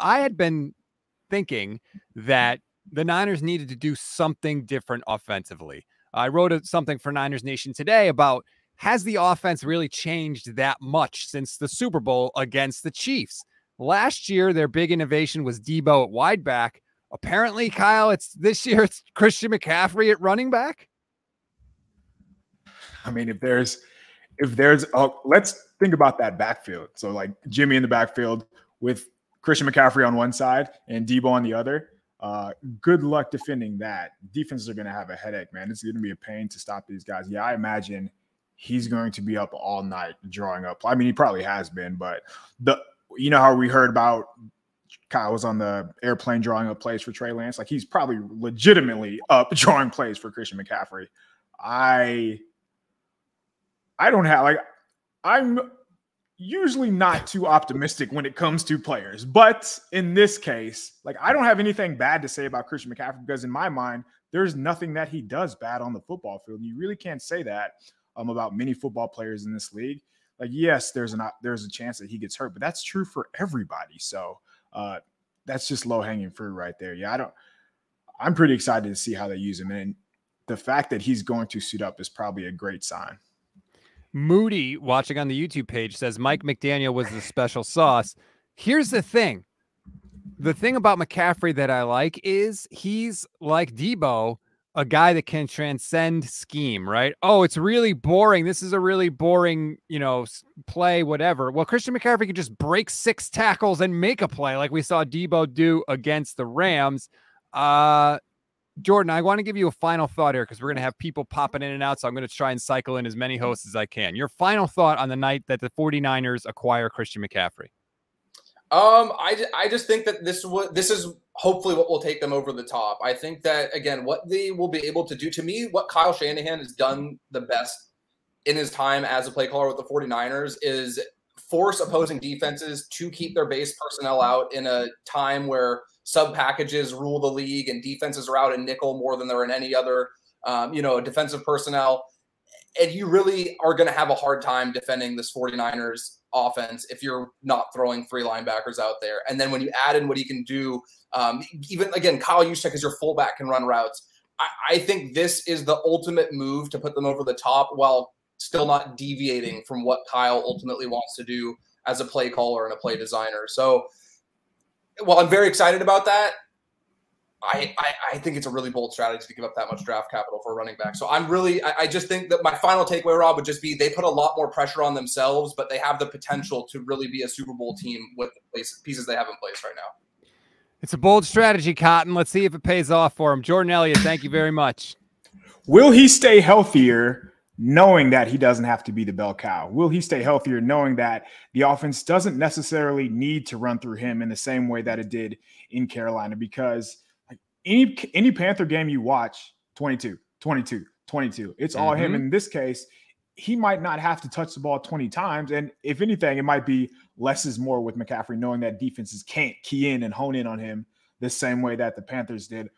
I had been thinking that the Niners needed to do something different offensively. I wrote something for Niners Nation today about, has the offense really changed that much since the Super Bowl against the Chiefs? Last year, their big innovation was Debo at wide back. Apparently, Kyle, this year it's Christian McCaffrey at running back. I mean, if there's, let's think about that backfield. So like Jimmy in the backfield with Christian McCaffrey on one side and Debo on the other. Good luck defending that. Defenses are going to have a headache, man. It's going to be a pain to stop these guys. Yeah, I imagine he's going to be up all night drawing up. I mean, he probably has been, but you know how we heard about Kyle was on the airplane drawing up plays for Trey Lance? Like, he's probably legitimately up drawing plays for Christian McCaffrey. I don't have, like, I'm usually not too optimistic when it comes to players, but in this case, like, I don't have anything bad to say about Christian McCaffrey, because in my mind, there's nothing that he does bad on the football field. You really can't say that about many football players in this league. Like, yes, there's a chance that he gets hurt, but that's true for everybody. So that's just low hanging fruit right there. Yeah, I'm pretty excited to see how they use him, and the fact that he's going to suit up is probably a great sign. Moody, watching on the YouTube page, says Mike McDaniel was the special sauce. Here's the thing. The thing about McCaffrey that I like is he's like Debo, a guy that can transcend scheme, right? Oh, it's really boring. This is a really boring, play, whatever. Well, Christian McCaffrey could just break 6 tackles and make a play like we saw Debo do against the Rams. Jordan, I want to give you a final thought here because we're going to have people popping in and out, so I'm going to try and cycle in as many hosts as I can. Your final thought on the night that the 49ers acquire Christian McCaffrey. I just think that this is hopefully what will take them over the top. I think that, again, what they will be able to do, to me, what Kyle Shanahan has done the best in his time as a play caller with the 49ers is force opposing defenses to keep their base personnel out in a time where sub packages rule the league and defenses are out in nickel more than they're in any other, defensive personnel. And you really are going to have a hard time defending this 49ers offense if you're not throwing 3 linebackers out there. And then when you add in what he can do, even, again, Kyle Juszczyk as your fullback can run routes. I think this is the ultimate move to put them over the top while still not deviating from what Kyle ultimately wants to do as a play caller and a play designer. So, while I'm very excited about that, I think it's a really bold strategy to give up that much draft capital for a running back. So I just think that my final takeaway, Rob, would just be they put a lot more pressure on themselves, but they have the potential to really be a Super Bowl team with the pieces they have in place right now. It's a bold strategy, Cotton. Let's see if it pays off for him. Jordan Elliott, thank you very much. Will he stay healthier knowing that he doesn't have to be the bell cow? Will he stay healthier knowing that the offense doesn't necessarily need to run through him in the same way that it did in Carolina? Because any Panther game you watch, 22, 22, 22, it's all him. In this case, he might not have to touch the ball 20 times. And if anything, it might be less is more with McCaffrey, knowing that defenses can't key in and hone in on him the same way that the Panthers did